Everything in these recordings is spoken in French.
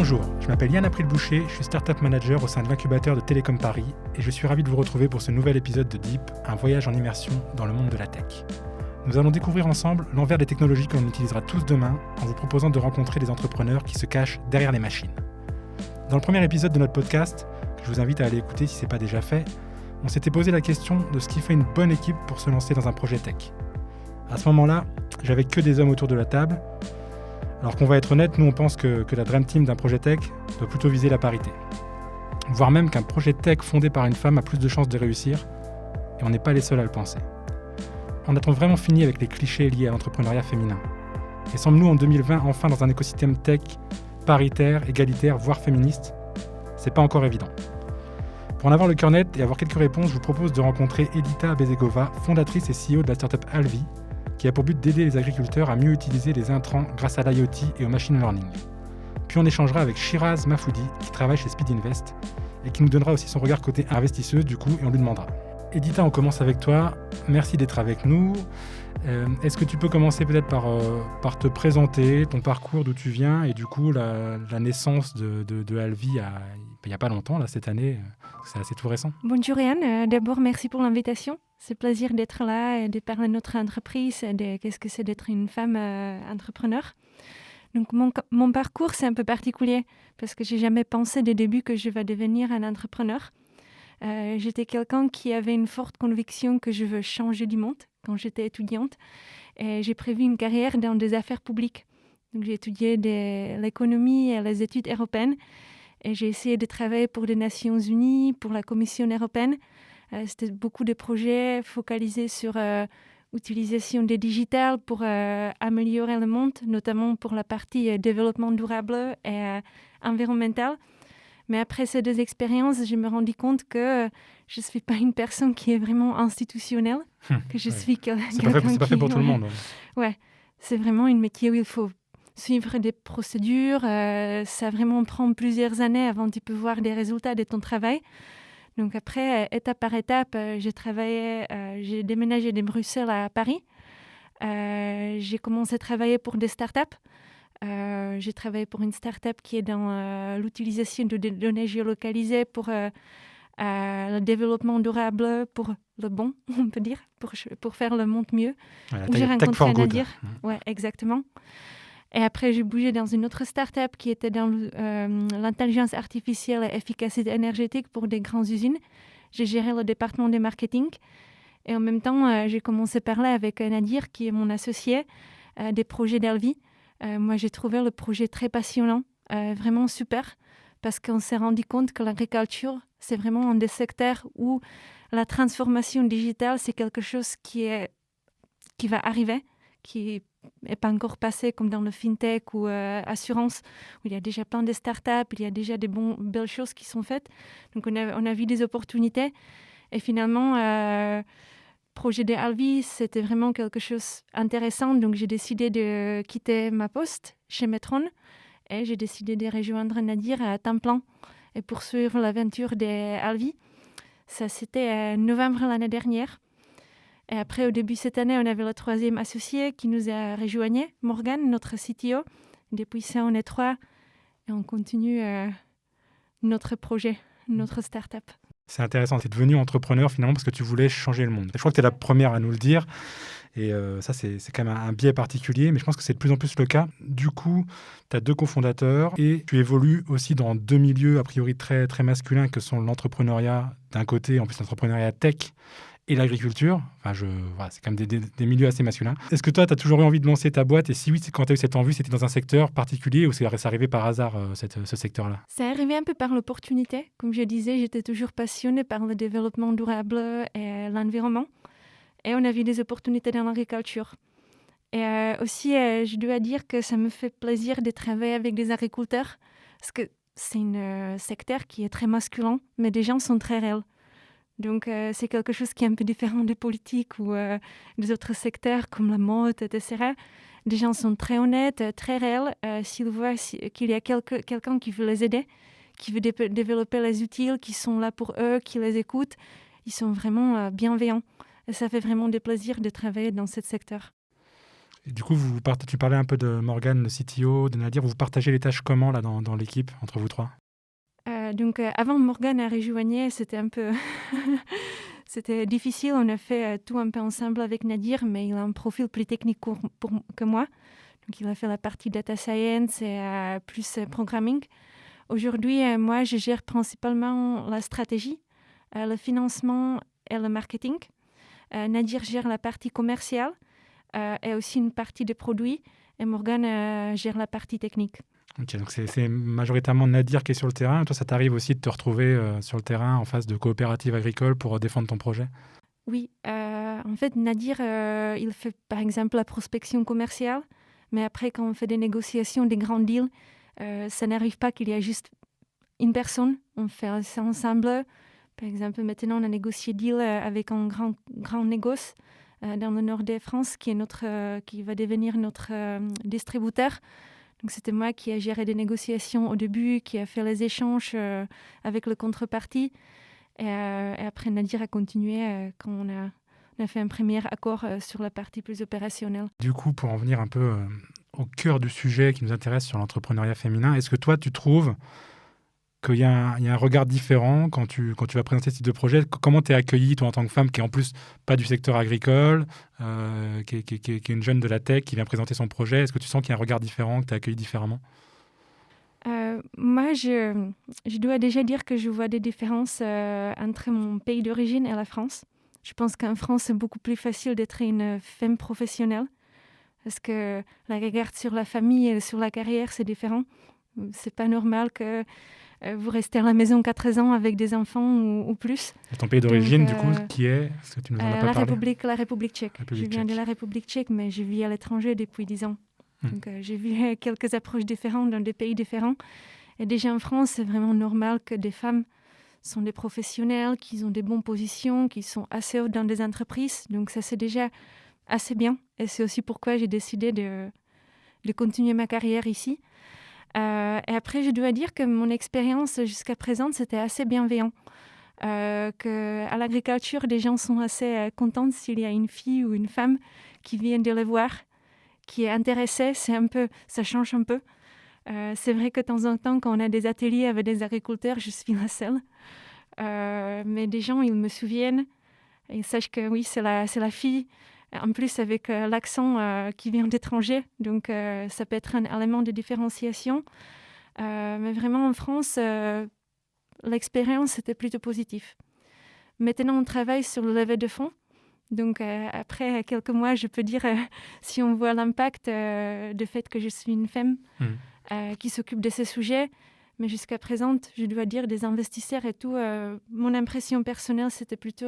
Bonjour, je m'appelle Yann April-Boucher, je suis Startup Manager au sein de l'incubateur de Télécom Paris et je suis ravi de vous retrouver pour ce nouvel épisode de Deep, un voyage en immersion dans le monde de la tech. Nous allons découvrir ensemble l'envers des technologies que l'on utilisera tous demain en vous proposant de rencontrer des entrepreneurs qui se cachent derrière les machines. Dans le premier épisode de notre podcast, que je vous invite à aller écouter si ce n'est pas déjà fait, on s'était posé la question de ce qui fait une bonne équipe pour se lancer dans un projet tech. À ce moment-là, j'avais que des hommes autour de la table. Alors qu'on va être honnête, nous on pense que la Dream Team d'un projet tech doit plutôt viser la parité. Voire même qu'un projet tech fondé par une femme a plus de chances de réussir, et on n'est pas les seuls à le penser. En a-t-on vraiment fini avec les clichés liés à l'entrepreneuriat féminin ? Et sommes-nous en 2020 enfin dans un écosystème tech paritaire, égalitaire, voire féministe ? C'est pas encore évident. Pour en avoir le cœur net et avoir quelques réponses, je vous propose de rencontrer Edita Bezegova, fondatrice et CEO de la startup Alvi, qui a pour but d'aider les agriculteurs à mieux utiliser les intrants grâce à l'IoT et au machine learning. Puis on échangera avec Shiraz Mahfoudi, qui travaille chez Speed Invest, et qui nous donnera aussi son regard côté investisseuse du coup, et on lui demandera. Edita, on commence avec toi. Merci d'être avec nous. Est-ce que tu peux commencer peut-être par te présenter, ton parcours, d'où tu viens, et du coup la naissance de Alvi il n'y a pas longtemps, là, cette année, c'est assez tout récent. Bonjour Yann, d'abord merci pour l'invitation. C'est un plaisir d'être là et de parler de notre entreprise et de qu'est-ce que c'est d'être une femme entrepreneur. Donc mon parcours c'est un peu particulier parce que j'ai jamais pensé dès le début que je vais devenir un entrepreneur. J'étais quelqu'un qui avait une forte conviction que je veux changer du monde quand j'étais étudiante et j'ai prévu une carrière dans des affaires publiques. Donc j'ai étudié l'économie et les études européennes et j'ai essayé de travailler pour les Nations Unies, pour la Commission européenne. C'était beaucoup de projets focalisés sur l'utilisation des digitales pour améliorer le monde, notamment pour la partie développement durable et environnemental. Mais après ces deux expériences, je me rendis compte que je ne suis pas une personne qui est vraiment institutionnelle, que je suis quelqu'un qui... C'est pas fait pour tout le monde. Ouais, c'est vraiment un métier où il faut suivre des procédures. Ça vraiment prend plusieurs années avant de voir des résultats de ton travail. Donc après, étape par étape, j'ai déménagé de Bruxelles à Paris. J'ai commencé à travailler pour des startups. J'ai travaillé pour une startup qui est dans l'utilisation de données géolocalisées pour le développement durable, pour le bon, on peut dire, pour faire le monde mieux. Ouais, J'ai rencontré Nadir. Ouais, exactement. Et après, j'ai bougé dans une autre start-up qui était dans l'intelligence artificielle et efficacité énergétique pour des grandes usines. J'ai géré le département de marketing. Et en même temps, j'ai commencé à parler avec Nadir, qui est mon associé, des projets d'Alvi. Moi, j'ai trouvé le projet très passionnant, vraiment super, parce qu'on s'est rendu compte que l'agriculture, c'est vraiment un des secteurs où la transformation digitale, c'est quelque chose qui va arriver, qui n'est pas encore passé comme dans le fintech ou assurance, où il y a déjà plein de startups, il y a déjà des belles choses qui sont faites. Donc, on a vu des opportunités. Et finalement, le projet de Alvi, c'était vraiment quelque chose d'intéressant. Donc, j'ai décidé de quitter ma poste chez Metron et j'ai décidé de rejoindre Nadir à temps plein et poursuivre l'aventure de Alvi. Ça, c'était novembre l'année dernière. Et après, au début de cette année, on avait le troisième associé qui nous a rejoint, Morgan, notre CTO. Depuis ça, on est trois et on continue notre projet, notre start-up. C'est intéressant, tu es devenu entrepreneur finalement parce que tu voulais changer le monde. Je crois que tu es la première à nous le dire et ça, c'est quand même un biais particulier, mais je pense que c'est de plus en plus le cas. Du coup, tu as deux cofondateurs et tu évolues aussi dans deux milieux a priori très, très masculins que sont l'entrepreneuriat d'un côté, en plus l'entrepreneuriat tech, et l'agriculture. Enfin, voilà, c'est quand même des milieux assez masculins. Est-ce que toi, tu as toujours eu envie de lancer ta boîte ? Et si oui, quand tu as eu cette envie, c'était dans un secteur particulier ou c'est arrivé par hasard, ce secteur-là ? C'est arrivé un peu par l'opportunité. Comme je disais, j'étais toujours passionnée par le développement durable et l'environnement. Et on a vu des opportunités dans l'agriculture. Et aussi, je dois dire que ça me fait plaisir de travailler avec des agriculteurs parce que c'est un secteur qui est très masculin, mais les gens sont très réels. Donc, c'est quelque chose qui est un peu différent des politiques ou des autres secteurs comme la mode, etc. Les gens sont très honnêtes, très réels. S'ils voient qu'il y a quelqu'un qui veut les aider, qui veut développer les outils, qui sont là pour eux, qui les écoutent, ils sont vraiment bienveillants. Et ça fait vraiment des plaisirs de travailler dans ce secteur. Et du coup, tu parlais un peu de Morgane, le CTO, de Nadir. Vous partagez les tâches comment là dans l'équipe, entre vous trois? Avant Morgane a rejoigné, c'était un peu c'était difficile. On a fait tout un peu ensemble avec Nadir, mais il a un profil plus technique que moi. Donc, il a fait la partie data science et plus programming. Aujourd'hui, moi, je gère principalement la stratégie, le financement et le marketing. Nadir gère la partie commerciale et aussi une partie des produits. Et Morgane gère la partie technique. Ok, donc c'est majoritairement Nadir qui est sur le terrain. Toi, ça t'arrive aussi de te retrouver sur le terrain en face de coopératives agricoles pour défendre ton projet? Oui, en fait, Nadir, il fait par exemple la prospection commerciale. Mais après, quand on fait des négociations, des grands deals, ça n'arrive pas qu'il y a juste une personne. On fait ça ensemble. Par exemple, maintenant, on a négocié deal avec un grand négoce dans le nord de France qui va devenir notre distributeur. Donc, c'était moi qui ai géré des négociations au début, qui a fait les échanges avec le contrepartie. Et après, Nadir a continué quand on a fait un premier accord sur la partie plus opérationnelle. Du coup, pour en venir un peu au cœur du sujet qui nous intéresse sur l'entrepreneuriat féminin, est-ce que toi, tu trouves qu'il y a un regard différent quand tu vas présenter ce type de projet? Comment tu es accueillie, toi, en tant que femme qui est en plus pas du secteur agricole, qui est une jeune de la tech, qui vient présenter son projet? Est-ce que tu sens qu'il y a un regard différent, que tu es accueillie différemment? Moi, je dois déjà dire que je vois des différences entre mon pays d'origine et la France. Je pense qu'en France, c'est beaucoup plus facile d'être une femme professionnelle parce que la regard sur la famille et sur la carrière, c'est différent. C'est pas normal que vous restez à la maison 4 ans avec des enfants ou plus. Et ton pays d'origine, du coup, qui est? Est-ce que tu nous en as pas parlé? La République tchèque. Je viens de la République tchèque, mais je vis à l'étranger depuis 10 ans. Donc, j'ai vu quelques approches différentes dans des pays différents. Et déjà en France, c'est vraiment normal que des femmes sont des professionnels, qui ont des bonnes positions, qui sont assez hautes dans des entreprises. Donc ça, c'est déjà assez bien. Et c'est aussi pourquoi j'ai décidé de continuer ma carrière ici. Et après, je dois dire que mon expérience jusqu'à présent, c'était assez bienveillant. Qu'à l'agriculture, les gens sont assez contents s'il y a une fille ou une femme qui vient de les voir, qui est intéressée. Ça change un peu. C'est vrai que de temps en temps, quand on a des ateliers avec des agriculteurs, je suis la seule. Mais des gens, ils me souviennent. Ils sachent que oui, c'est la fille. En plus, avec l'accent qui vient d'étranger. Donc, ça peut être un élément de différenciation. Mais vraiment, en France, l'expérience était plutôt positive. Maintenant, on travaille sur le levée de fonds. Donc, après quelques mois, je peux dire si on voit l'impact du fait que je suis une femme qui s'occupe de ces sujets. Mais jusqu'à présent, je dois dire, des investisseurs et tout, mon impression personnelle, c'était plutôt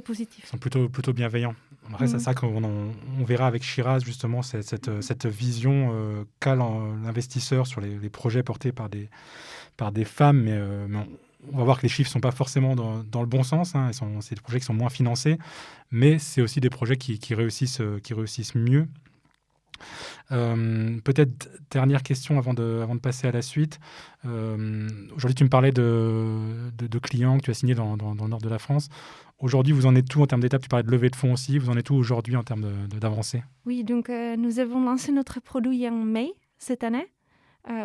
positif. Ils sont plutôt bienveillants. Après, c'est ça qu'on verra avec Shiraz, justement, cette vision qu'a l'investisseur sur les projets portés par des femmes. Mais on va voir que les chiffres ne sont pas forcément dans le bon sens. Hein. C'est des projets qui sont moins financés, mais c'est aussi des projets qui réussissent mieux. Peut-être dernière question avant de passer à la suite. Aujourd'hui, tu me parlais de clients que tu as signés dans le nord de la France. Aujourd'hui, vous en êtes où en termes d'étapes? Tu parlais de levée de fonds aussi. Vous en êtes où aujourd'hui en termes d'avancée? Oui, donc nous avons lancé notre produit en mai cette année.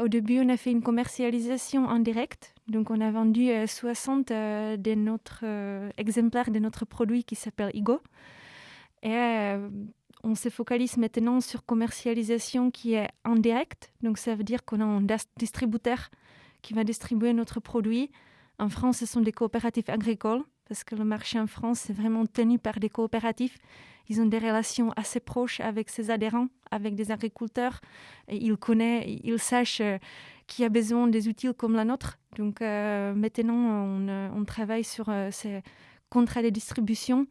Au début, on a fait une commercialisation en direct. Donc, on a vendu 60 de notre exemplaires de notre produit qui s'appelle Igo. Et on se focalise maintenant sur commercialisation qui est en direct. Donc, ça veut dire qu'on a un distributeur qui va distribuer notre produit. En France, ce sont des coopératives agricoles parce que le marché en France, c'est vraiment tenu par des coopératives. Ils ont des relations assez proches avec ses adhérents, avec des agriculteurs. Et ils sachent qui a besoin des outils comme la nôtre. Donc, maintenant, on travaille sur ces contrats de distribution.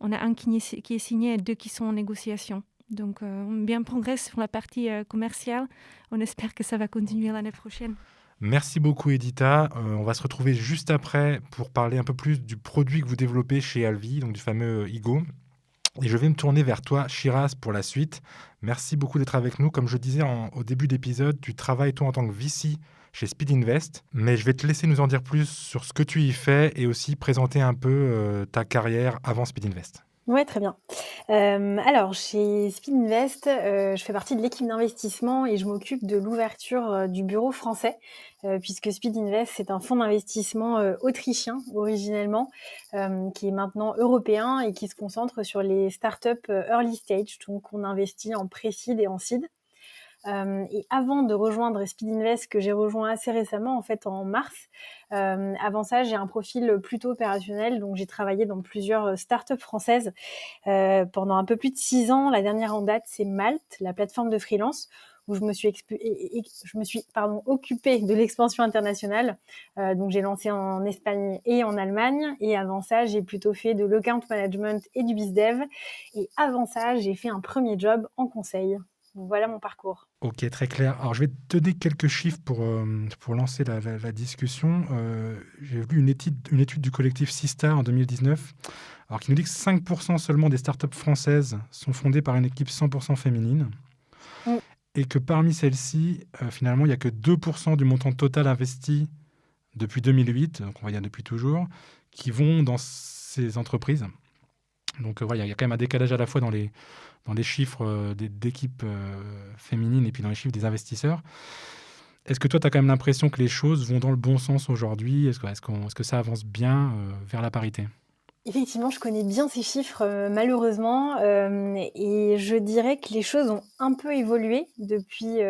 On a un qui est signé et 2 qui sont en négociation. Donc, on bien progresse sur la partie commerciale. On espère que ça va continuer l'année prochaine. Merci beaucoup, Edita. On va se retrouver juste après pour parler un peu plus du produit que vous développez chez Alvi, donc du fameux Igo. Et je vais me tourner vers toi, Shiraz, pour la suite. Merci beaucoup d'être avec nous. Comme je disais au début de l'épisode, tu travailles toi en tant que VC chez Speed Invest. Mais je vais te laisser nous en dire plus sur ce que tu y fais et aussi présenter un peu ta carrière avant Speed Invest. Ouais, très bien. Alors chez Speed Invest, je fais partie de l'équipe d'investissement et je m'occupe de l'ouverture, du bureau français, puisque Speed Invest, c'est un fonds d'investissement, autrichien originellement, qui est maintenant européen et qui se concentre sur les startups, early stage. Donc on investit en pré-seed et en seed. Et avant de rejoindre Speed Invest, que j'ai rejoint assez récemment, en fait en mars, avant ça, j'ai un profil plutôt opérationnel. Donc j'ai travaillé dans plusieurs startups françaises pendant un peu plus de 6 ans. La dernière en date, c'est Malte, la plateforme de freelance, où je me suis occupée de l'expansion internationale. Donc j'ai lancé en Espagne et en Allemagne. Et avant ça, j'ai plutôt fait de l'account management et du bizdev. Et avant ça, j'ai fait un premier job en conseil. Donc, voilà mon parcours. Ok, très clair. Alors, je vais te donner quelques chiffres pour lancer la discussion. J'ai lu une étude du collectif Sista en 2019, alors, qui nous dit que 5% seulement des startups françaises sont fondées par une équipe 100% féminine, Mm. et que parmi celles-ci, finalement, il n'y a que 2% du montant total investi depuis 2008, donc on va dire depuis toujours, qui vont dans ces entreprises. Donc, voilà, il y a quand même un décalage à la fois dans les chiffres d'équipes féminines et puis dans les chiffres des investisseurs. Est-ce que toi, tu as quand même l'impression que les choses vont dans le bon sens aujourd'hui? Est-ce que ça avance bien vers la parité? Effectivement, je connais bien ces chiffres, malheureusement, et je dirais que les choses ont un peu évolué depuis,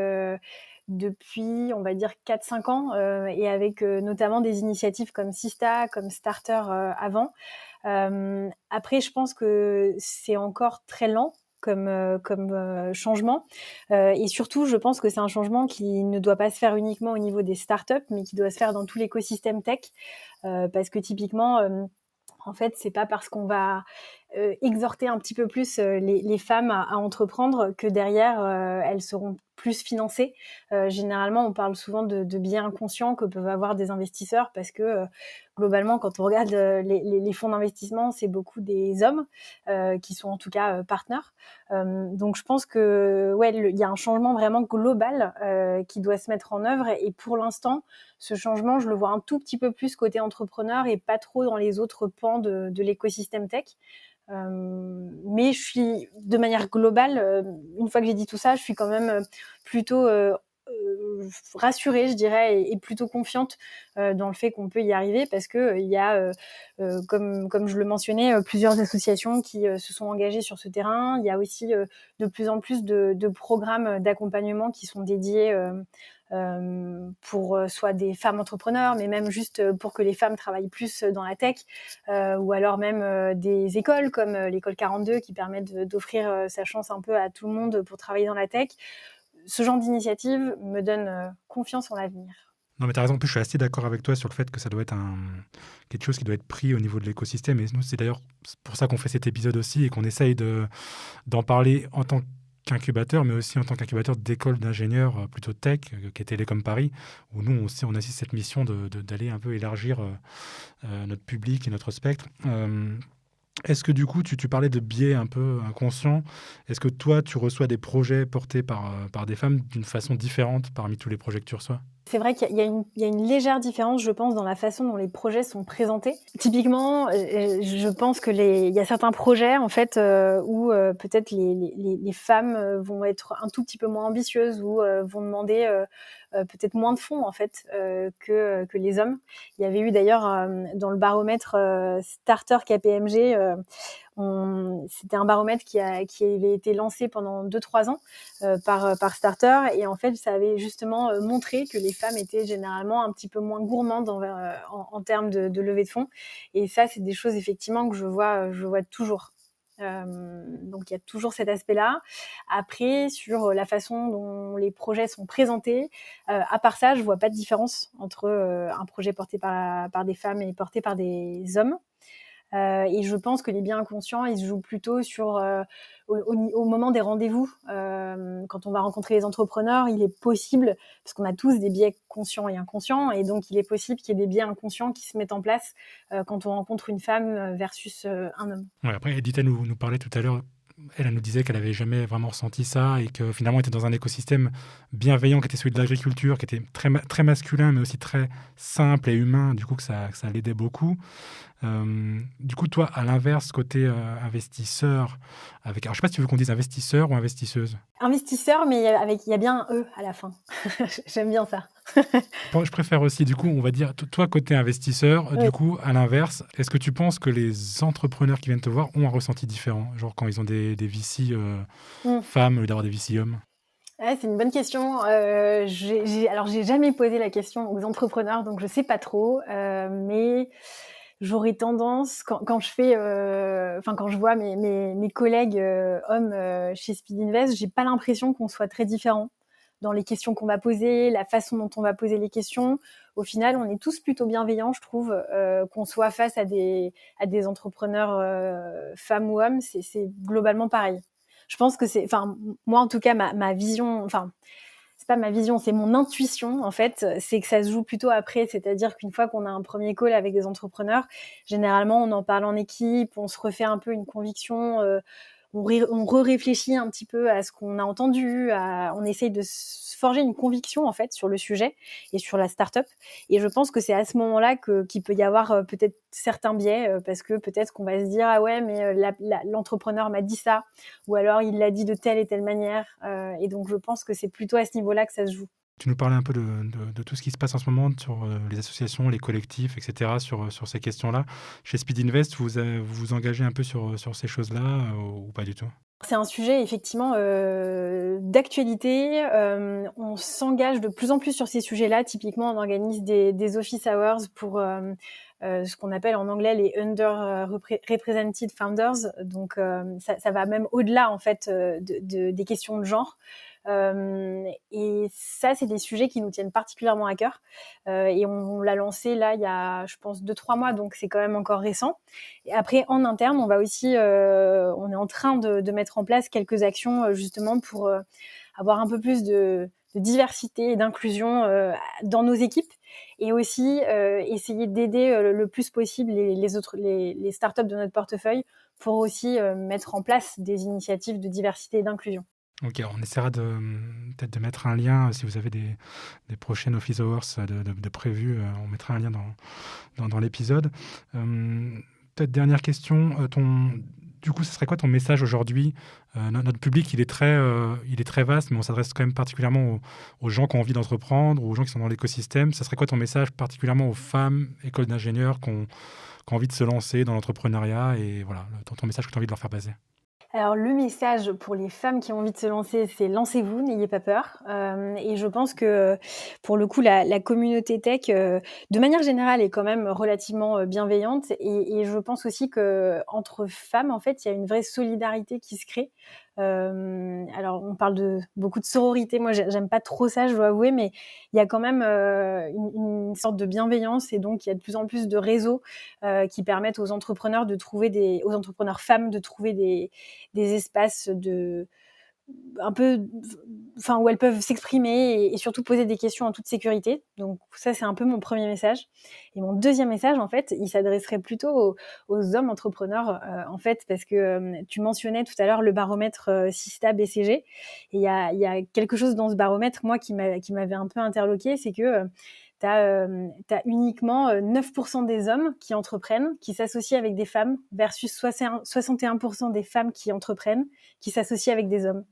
on va dire 4-5 ans, et avec, notamment des initiatives comme Sista, comme Starter, avant. Après, je pense que c'est encore très lent comme changement, et surtout, je pense que c'est un changement qui ne doit pas se faire uniquement au niveau des startups, mais qui doit se faire dans tout l'écosystème tech, parce que typiquement, en fait, c'est pas parce qu'on va exhorter un petit peu plus les femmes à entreprendre que derrière elles seront plus financées. Généralement, on parle souvent de biais inconscients que peuvent avoir des investisseurs parce que globalement, quand on regarde les fonds d'investissement, c'est beaucoup des hommes qui sont en tout cas partenaires. Donc, je pense que ouais, il y a un changement vraiment global qui doit se mettre en œuvre. Et pour l'instant, ce changement, je le vois un tout petit peu plus côté entrepreneur et pas trop dans les autres pans de l'écosystème tech. Mais je suis, de manière globale, une fois que j'ai dit tout ça, je suis quand même plutôt rassurée, je dirais, et plutôt confiante dans le fait qu'on peut y arriver parce que il y a, comme je le mentionnais, plusieurs associations qui se sont engagées sur ce terrain. Il y a aussi de plus en plus de programmes d'accompagnement qui sont dédiés pour soit des femmes entrepreneurs, mais même juste pour que les femmes travaillent plus dans la tech, ou alors même des écoles comme l'école 42 qui permettent d'offrir sa chance un peu à tout le monde pour travailler dans la tech. Ce genre d'initiative me donne confiance en l'avenir. Non, mais tu as raison. En plus, je suis assez d'accord avec toi sur le fait que ça doit être quelque chose qui doit être pris au niveau de l'écosystème. Et nous, c'est d'ailleurs pour ça qu'on fait cet épisode aussi et qu'on essaye d'en parler en tant qu'incubateur, mais aussi en tant qu'incubateur d'école d'ingénieurs plutôt tech, qui est Télécom Paris, où nous aussi, on a aussi cette mission d'aller un peu élargir notre public et notre spectre. Est-ce que du coup, tu parlais de biais un peu inconscients? Est-ce que toi, tu reçois des projets portés par des femmes d'une façon différente parmi tous les projets que tu reçois? C'est vrai qu'il y a une légère différence, je pense, dans la façon dont les projets sont présentés. Typiquement, je pense que il y a certains projets, en fait, où peut-être les femmes vont être un tout petit peu moins ambitieuses ou vont demander peut-être moins de fonds, en fait, que les hommes. Il y avait eu d'ailleurs dans le baromètre Starter KPMG, c'était un baromètre qui avait été lancé pendant 2-3 ans par Starter, et en fait ça avait justement montré que les femmes étaient généralement un petit peu moins gourmandes en termes de levée de fonds, et ça c'est des choses effectivement que je vois toujours. Donc il y a toujours cet aspect-là. Après, sur la façon dont les projets sont présentés, à part ça, je vois pas de différence entre un projet porté par des femmes et porté par des hommes. Et je pense que les biais inconscients, ils se jouent plutôt sur au moment des rendez-vous. Quand on va rencontrer les entrepreneurs, il est possible, parce qu'on a tous des biais conscients et inconscients, et donc il est possible qu'il y ait des biais inconscients qui se mettent en place quand on rencontre une femme versus un homme. Ouais, après, Edith nous parlait tout à l'heure elle nous disait qu'elle n'avait jamais vraiment ressenti ça et que finalement, elle était dans un écosystème bienveillant qui était celui de l'agriculture, qui était très masculin, mais aussi très simple et humain, du coup, que ça l'aidait beaucoup. Du coup, toi, à l'inverse, côté investisseur, alors, je ne sais pas si tu veux qu'on dise investisseur ou investisseuse. Investisseur, mais il y a bien un E à la fin. J'aime bien ça. Je préfère aussi, du coup, on va dire, toi, côté investisseur, Oui. du coup, à l'inverse, est-ce que tu penses que les entrepreneurs qui viennent te voir ont un ressenti différent, genre quand ils ont des VC femmes au lieu d'avoir des VC hommes? Ouais, c'est une bonne question. Alors, j'ai jamais posé la question aux entrepreneurs, donc je sais pas trop. Mais j'aurais tendance, quand je vois mes collègues hommes chez Speed Invest, j'ai pas l'impression qu'on soit très différents dans les questions qu'on va poser, la façon dont on va poser les questions. Au final, on est tous plutôt bienveillants, je trouve, qu'on soit face à des entrepreneurs femmes ou hommes, c'est globalement pareil. Je pense que moi en tout cas, ma vision, c'est pas ma vision, c'est mon intuition en fait, c'est que ça se joue plutôt après, c'est-à-dire qu'une fois qu'on a un premier call avec des entrepreneurs, généralement on en parle en équipe, on se refait un peu une conviction, on réfléchit un petit peu à ce qu'on a entendu, on essaye de se forger une conviction en fait sur le sujet et sur la start-up. Et je pense que c'est à ce moment-là qu'il peut y avoir peut-être certains biais, parce que peut-être qu'on va se dire ah ouais mais l'entrepreneur m'a dit ça, ou alors il l'a dit de telle et telle manière. Et donc je pense que c'est plutôt à ce niveau-là que ça se joue. Tu nous parlais un peu de tout ce qui se passe en ce moment sur les associations, les collectifs, etc., sur ces questions-là. Chez Speed Invest, vous vous engagez un peu sur ces choses-là ou pas du tout? C'est un sujet effectivement d'actualité. On s'engage de plus en plus sur ces sujets-là. Typiquement, on organise des office hours pour ce qu'on appelle en anglais les underrepresented founders. Donc, ça va même au-delà en fait des questions de genre. Et ça, c'est des sujets qui nous tiennent particulièrement à cœur. Et on l'a lancé là il y a, je pense, 2-3 mois, donc c'est quand même encore récent. Et après, en interne, on va aussi, on est en train de mettre en place quelques actions justement pour avoir un peu plus de diversité et d'inclusion dans nos équipes, et aussi essayer d'aider le plus possible les startups de notre portefeuille pour aussi mettre en place des initiatives de diversité et d'inclusion. Ok, on essaiera peut-être de mettre un lien, si vous avez des prochaines Office Hours de prévus, on mettra un lien dans l'épisode. Peut-être dernière question, du coup, ce serait quoi ton message aujourd'hui? Notre public, il est très vaste, mais on s'adresse quand même particulièrement aux gens qui ont envie d'entreprendre, aux gens qui sont dans l'écosystème. Ce serait quoi ton message particulièrement aux femmes, écoles d'ingénieurs qui ont envie de se lancer dans l'entrepreneuriat, et voilà, ton message que tu as envie de leur faire passer? Alors, le message pour les femmes qui ont envie de se lancer, c'est lancez-vous, n'ayez pas peur. Et je pense que, pour le coup, la communauté tech, de manière générale, est quand même relativement bienveillante. Et je pense aussi qu'entre femmes, en fait, il y a une vraie solidarité qui se crée. Alors, on parle beaucoup de sororité. Moi, j'aime pas trop ça, je dois avouer, mais il y a quand même une sorte de bienveillance. Et donc, il y a de plus en plus de réseaux qui permettent aux entrepreneurs aux entrepreneurs femmes de trouver des espaces où elles peuvent s'exprimer et surtout poser des questions en toute sécurité. Donc ça, c'est un peu mon premier message. Et mon deuxième message, en fait, il s'adresserait plutôt aux hommes entrepreneurs, en fait, parce que tu mentionnais tout à l'heure le baromètre Sista BCG. Et il y a quelque chose dans ce baromètre, moi, qui m'avait un peu interloquée, c'est que t'as uniquement 9% des hommes qui entreprennent, qui s'associent avec des femmes, versus 61% des femmes qui entreprennent, qui s'associent avec des hommes.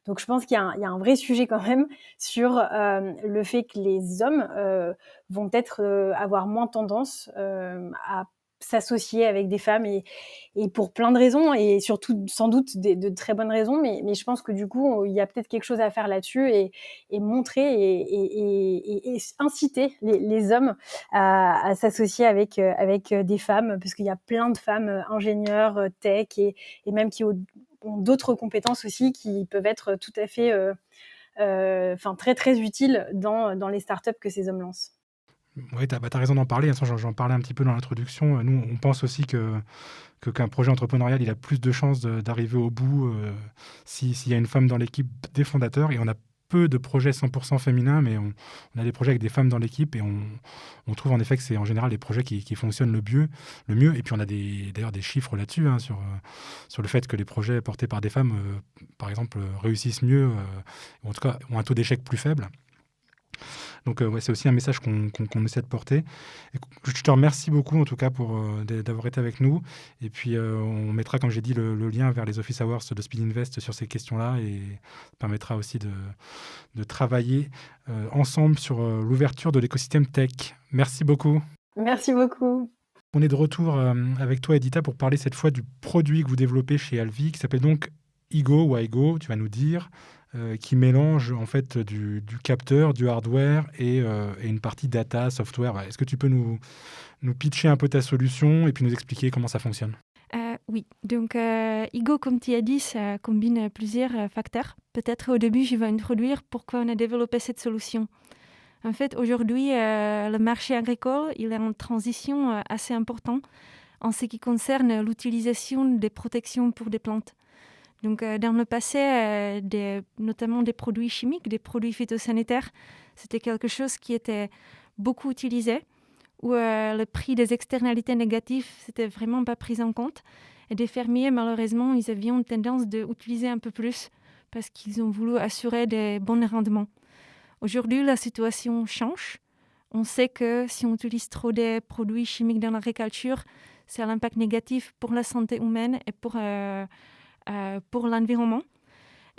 Donc je pense qu'il y a un vrai sujet quand même sur le fait que les hommes vont peut-être avoir moins tendance à s'associer avec des femmes, et pour plein de raisons, et surtout sans doute de très bonnes raisons, mais je pense que du coup il y a peut-être quelque chose à faire là-dessus, et montrer et inciter les hommes à s'associer avec des femmes, parce qu'il y a plein de femmes ingénieurs tech et même qui ont d'autres compétences aussi qui peuvent être tout à fait très très utiles dans les startups que ces hommes lancent. Oui, tu as raison d'en parler. J'en parlais un petit peu dans l'introduction. Nous, on pense aussi qu'un projet entrepreneurial, il a plus de chances d'arriver au bout s'il y a une femme dans l'équipe des fondateurs. Et on a peu de projets 100% féminins, mais on a des projets avec des femmes dans l'équipe et on trouve en effet que c'est en général les projets qui fonctionnent le mieux. Et puis on a d'ailleurs des chiffres là-dessus, sur le fait que les projets portés par des femmes, par exemple, réussissent mieux, ou en tout cas ont un taux d'échec plus faible. Donc c'est aussi un message qu'on essaie de porter. Et je te remercie beaucoup en tout cas d'avoir été avec nous. Et puis on mettra, comme j'ai dit, le lien vers les Office Hours de Speed Invest sur ces questions-là, et ça permettra aussi de travailler ensemble sur l'ouverture de l'écosystème tech. Merci beaucoup. Merci beaucoup. On est de retour avec toi, Edita, pour parler cette fois du produit que vous développez chez Alvi, qui s'appelle donc Igo ou Aigo, tu vas nous dire, qui mélange en fait du capteur, du hardware et une partie data, software. Est-ce que tu peux nous pitcher un peu ta solution et puis nous expliquer comment ça fonctionne ? Oui, donc Igo, comme tu as dit, ça combine plusieurs facteurs. Peut-être au début, je vais introduire pourquoi on a développé cette solution. En fait, aujourd'hui, le marché agricole il est en transition assez importante en ce qui concerne l'utilisation des protections pour des plantes. Donc, dans le passé, notamment des produits chimiques, des produits phytosanitaires, c'était quelque chose qui était beaucoup utilisé, où le prix des externalités négatives n'était vraiment pas pris en compte. Et des fermiers, malheureusement, ils avaient une tendance d'utiliser un peu plus parce qu'ils ont voulu assurer des bons rendements. Aujourd'hui, la situation change. On sait que si on utilise trop de produits chimiques dans l'agriculture, c'est un impact négatif pour la santé humaine et pour l'environnement.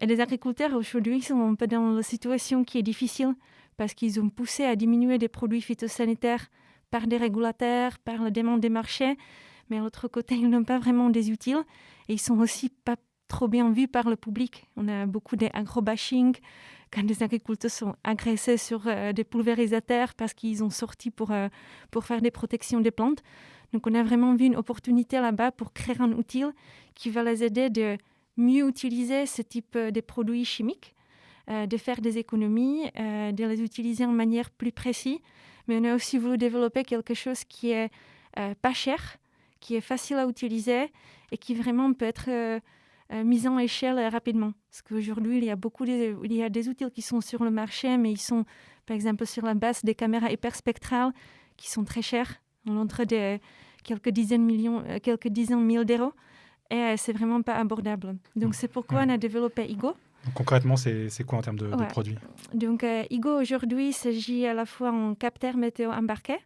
Et les agriculteurs aujourd'hui sont un peu dans la situation qui est difficile parce qu'ils ont poussé à diminuer des produits phytosanitaires par des régulateurs, par la demande des marchés, mais de l'autre côté, ils n'ont pas vraiment des utiles et ils sont aussi pas trop bien vus par le public. On a beaucoup d'agro-bashing quand des agriculteurs sont agressés sur des pulvérisateurs parce qu'ils ont sorti pour faire des protections des plantes. Donc, on a vraiment vu une opportunité là-bas pour créer un outil qui va les aider de mieux utiliser ce type de produits chimiques, de faire des économies, de les utiliser de manière plus précise. Mais on a aussi voulu développer quelque chose qui est pas cher, qui est facile à utiliser et qui vraiment peut être mis en échelle rapidement. Parce qu'aujourd'hui, il y a des outils qui sont sur le marché, mais ils sont, par exemple, sur la base des caméras hyperspectrales qui sont très chères. On entre quelques dizaines de mille d'euros et c'est vraiment pas abordable. Donc c'est pourquoi on a développé Igo. Donc, concrètement, c'est quoi en termes de produits ? Donc Igo aujourd'hui, il s'agit à la fois d'un capteur météo embarqué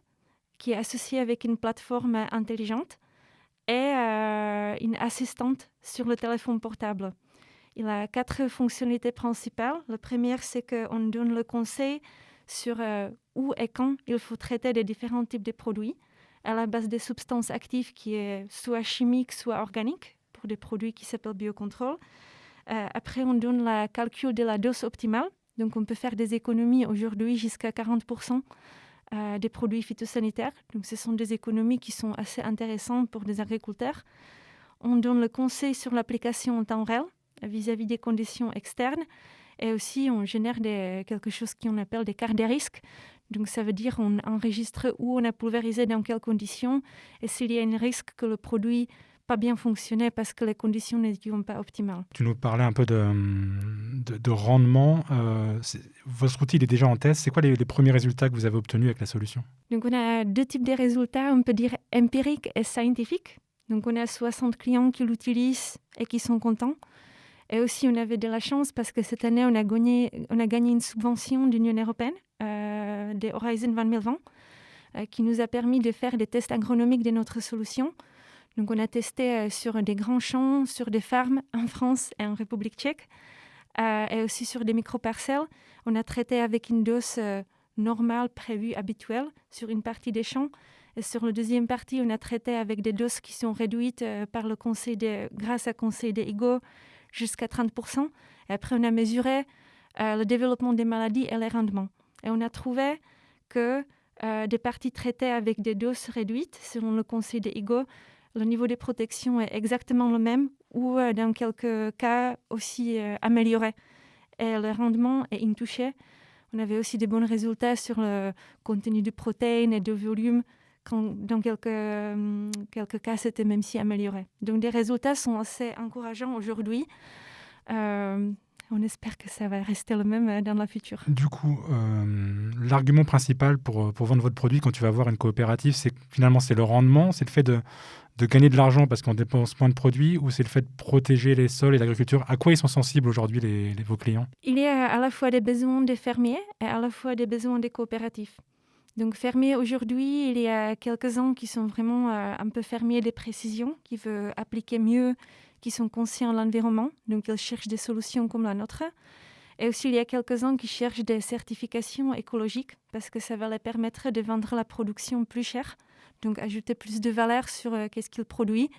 qui est associé avec une plateforme intelligente et une assistante sur le téléphone portable. Il a 4 fonctionnalités principales. La première, c'est qu'on donne le conseil sur où et quand il faut traiter les différents types de produits à la base des substances actives qui est soit chimique, soit organique, pour des produits qui s'appellent biocontrôle. Après, on donne le calcul de la dose optimale. Donc, on peut faire des économies aujourd'hui jusqu'à 40% des produits phytosanitaires. Donc, ce sont des économies qui sont assez intéressantes pour des agriculteurs. On donne le conseil sur l'application en temps réel vis-à-vis des conditions externes. Et aussi, on génère quelque chose qu'on appelle des cartes de risque. Donc, ça veut dire qu'on enregistre où on a pulvérisé, dans quelles conditions, et s'il y a un risque que le produit pas bien fonctionné parce que les conditions n'étaient pas optimales. Tu nous parlais un peu de rendement. Votre outil est déjà en test. C'est quoi les premiers résultats que vous avez obtenus avec la solution ? Donc, on a 2 types de résultats, on peut dire empiriques et scientifiques. Donc, on a 60 clients qui l'utilisent et qui sont contents. Et aussi, on avait de la chance parce que cette année, on a gagné une subvention de l'Union européenne, de Horizon 2020, qui nous a permis de faire des tests agronomiques de notre solution. Donc, on a testé sur des grands champs, sur des fermes en France et en République tchèque, et aussi sur des micro-parcelles. On a traité avec une dose normale, prévue, habituelle, sur une partie des champs. Et sur la deuxième partie, on a traité avec des doses qui sont réduites grâce au conseil de Igo, jusqu'à 30%. Et après, on a mesuré le développement des maladies et les rendements. Et on a trouvé que des parties traitées avec des doses réduites, selon le conseil de Igo, le niveau de protection est exactement le même ou dans quelques cas aussi amélioré. Et le rendement est intouché. On avait aussi de bons résultats sur le contenu de protéines et de volume. Dans quelques cas, c'était même si amélioré. Donc, les résultats sont assez encourageants aujourd'hui. On espère que ça va rester le même dans le futur. Du coup, l'argument principal pour vendre votre produit quand tu vas voir une coopérative, c'est finalement c'est le rendement, c'est le fait de gagner de l'argent parce qu'on dépense moins de produits, ou c'est le fait de protéger les sols et l'agriculture? À quoi ils sont sensibles aujourd'hui vos clients? Il y a à la fois des besoins des fermiers et à la fois des besoins des coopératifs. Donc fermiers aujourd'hui, il y a quelques-uns qui sont vraiment un peu fermiers de précision, qui veulent appliquer mieux, qui sont conscients de l'environnement, donc ils cherchent des solutions comme la nôtre. Et aussi, il y a quelques-uns qui cherchent des certifications écologiques parce que ça va leur permettre de vendre la production plus chère, donc ajouter plus de valeur sur qu'est-ce qu'ils produisent.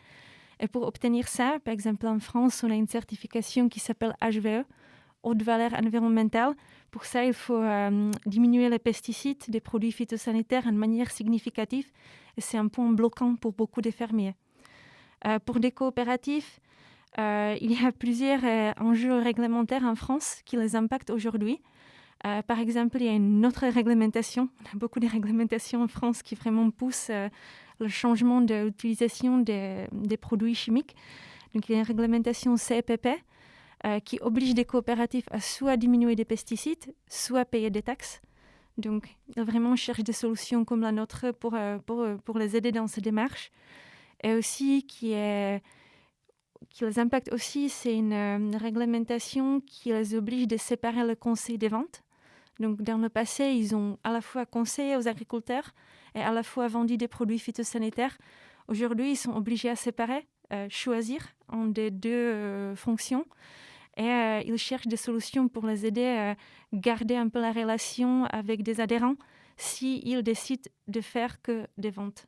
Et pour obtenir ça, par exemple en France, on a une certification qui s'appelle HVE, haute valeur environnementale. Pour ça, il faut diminuer les pesticides des produits phytosanitaires de manière significative. Et c'est un point bloquant pour beaucoup de fermiers. Pour des coopératives, il y a plusieurs enjeux réglementaires en France qui les impactent aujourd'hui. Par exemple, il y a une autre réglementation. On a beaucoup de réglementations en France qui vraiment poussent le changement de l'utilisation des produits chimiques. Donc, il y a une réglementation CEPP qui oblige des coopératives à soit diminuer des pesticides, soit payer des taxes. Donc, ils vraiment cherchent des solutions comme la nôtre pour les aider dans ces démarches. Et aussi, qui les impacte aussi, c'est une réglementation qui les oblige de séparer le conseil des ventes. Donc, dans le passé, ils ont à la fois conseillé aux agriculteurs et à la fois vendu des produits phytosanitaires. Aujourd'hui, ils sont obligés à séparer, choisir en des deux fonctions. Et ils cherchent des solutions pour les aider à garder un peu la relation avec des adhérents s'ils décident de faire que des ventes.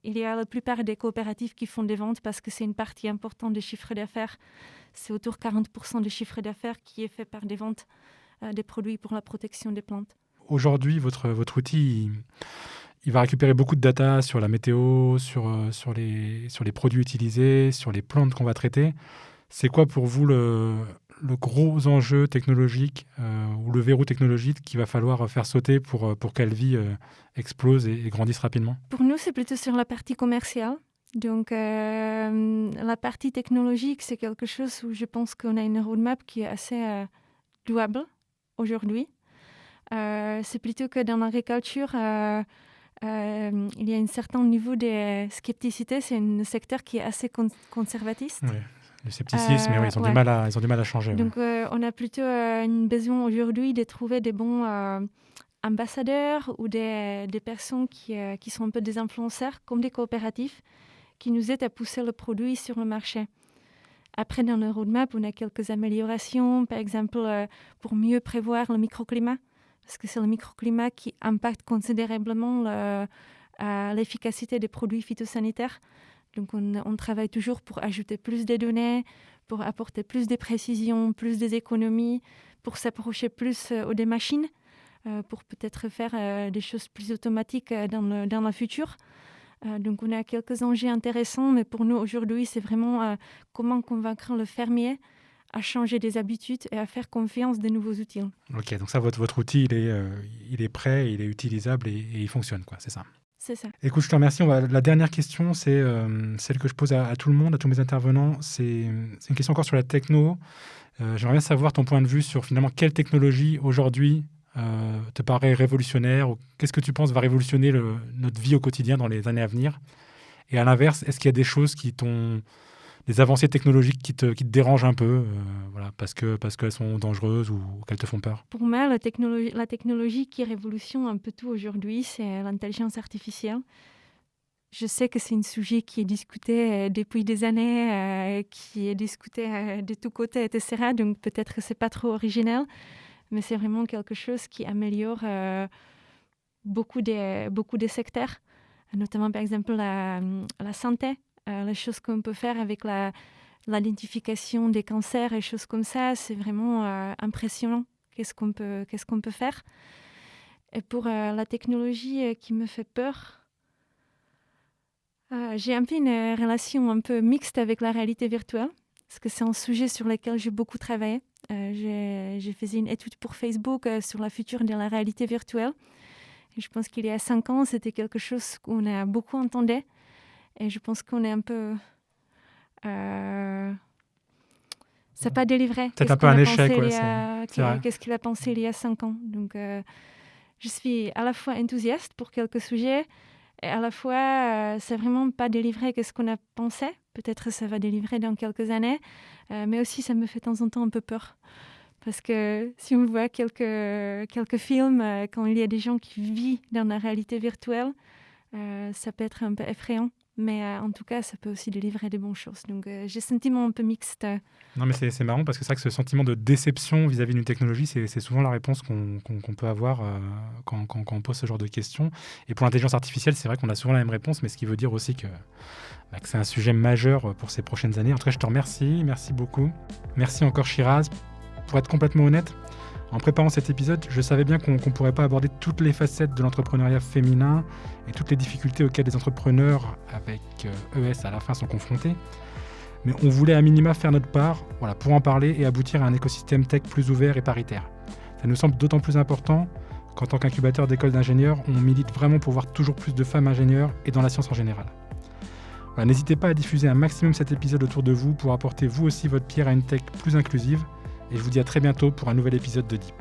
Il y a la plupart des coopératives qui font des ventes parce que c'est une partie importante des chiffres d'affaires. C'est autour de 40% du chiffre d'affaires qui est fait par des ventes des produits pour la protection des plantes. Aujourd'hui, votre outil, il va récupérer beaucoup de data sur la météo, sur les produits utilisés, sur les plantes qu'on va traiter. C'est quoi pour vous le gros enjeu technologique ou le verrou technologique qu'il va falloir faire sauter pour qu'Alvi explose et grandisse rapidement? Pour nous, c'est plutôt sur la partie commerciale. Donc, la partie technologique, c'est quelque chose où je pense qu'on a une roadmap qui est assez douable aujourd'hui. C'est plutôt que dans l'agriculture, il y a un certain niveau de scepticité. C'est un secteur qui est assez conservatiste. Oui. Le scepticisme, mais oui, ils ont du mal à changer. Donc, on a plutôt un besoin aujourd'hui de trouver des bons ambassadeurs ou des personnes qui sont un peu des influenceurs, comme des coopératives, qui nous aident à pousser le produit sur le marché. Après, dans le roadmap, on a quelques améliorations, par exemple, pour mieux prévoir le microclimat, parce que c'est le microclimat qui impacte considérablement l'efficacité des produits phytosanitaires. Donc, on travaille toujours pour ajouter plus de données, pour apporter plus de précisions, plus d'économies, pour s'approcher plus des machines, pour peut-être faire des choses plus automatiques dans le futur. Donc, on a quelques enjeux intéressants, mais pour nous, aujourd'hui, c'est vraiment comment convaincre le fermier à changer des habitudes et à faire confiance des nouveaux outils. Ok, donc ça, votre outil, il est prêt, il est utilisable et il fonctionne, quoi, c'est ça? C'est ça. Écoute, je te remercie. La dernière question, c'est celle que je pose à tout le monde, à tous mes intervenants. C'est une question encore sur la techno. J'aimerais bien savoir ton point de vue sur finalement quelle technologie aujourd'hui te paraît révolutionnaire, ou qu'est-ce que tu penses va révolutionner notre vie au quotidien dans les années à venir? Et à l'inverse, est-ce qu'il y a des choses des avancées technologiques qui te dérangent un peu, voilà, parce qu'elles sont dangereuses ou qu'elles te font peur? Pour moi, la technologie qui révolutionne un peu tout aujourd'hui, c'est l'intelligence artificielle. Je sais que c'est un sujet qui est discuté depuis des années, qui est discuté de tous côtés, etc. Donc peut-être que ce n'est pas trop original, mais c'est vraiment quelque chose qui améliore beaucoup des secteurs, notamment par exemple la santé. Les choses qu'on peut faire avec l'identification des cancers et choses comme ça, c'est vraiment impressionnant. Qu'est-ce qu'on peut faire? Et pour la technologie qui me fait peur, j'ai un peu une relation un peu mixte avec la réalité virtuelle, parce que c'est un sujet sur lequel j'ai beaucoup travaillé. J'ai fait une étude pour Facebook sur la future de la réalité virtuelle. Et je pense qu'il y a 5 ans, c'était quelque chose qu'on a beaucoup entendu. Et je pense qu'on est un peu... ça n'a pas délivré. C'est un peu un échec. Qu'est-ce qu'il a pensé il y a 5 ans. Donc, je suis à la fois enthousiaste pour quelques sujets et à la fois, c'est vraiment pas délivré qu'est-ce qu'on a pensé. Peut-être ça va délivrer dans quelques années, mais aussi ça me fait de temps en temps un peu peur. Parce que si on voit quelques films, quand il y a des gens qui vivent dans la réalité virtuelle, ça peut être un peu effrayant. Mais en tout cas, ça peut aussi délivrer des bonnes choses. Donc, j'ai un sentiment un peu mixte. Non, mais c'est marrant parce que c'est vrai que ce sentiment de déception vis-à-vis d'une technologie, c'est souvent la réponse qu'on peut avoir quand on pose ce genre de questions. Et pour l'intelligence artificielle, c'est vrai qu'on a souvent la même réponse, mais ce qui veut dire aussi que c'est un sujet majeur pour ces prochaines années. En tout cas, je te remercie. Merci beaucoup. Merci encore, Shiraz. Pour être complètement honnête, en préparant cet épisode, je savais bien qu'on ne pourrait pas aborder toutes les facettes de l'entrepreneuriat féminin et toutes les difficultés auxquelles les entrepreneurs avec ES à la fin sont confrontés. Mais on voulait à minima faire notre part pour en parler et aboutir à un écosystème tech plus ouvert et paritaire. Ça nous semble d'autant plus important qu'en tant qu'incubateur d'écoles d'ingénieurs, on milite vraiment pour voir toujours plus de femmes ingénieurs et dans la science en général. N'hésitez pas à diffuser un maximum cet épisode autour de vous pour apporter vous aussi votre pierre à une tech plus inclusive. Et je vous dis à très bientôt pour un nouvel épisode de Deep.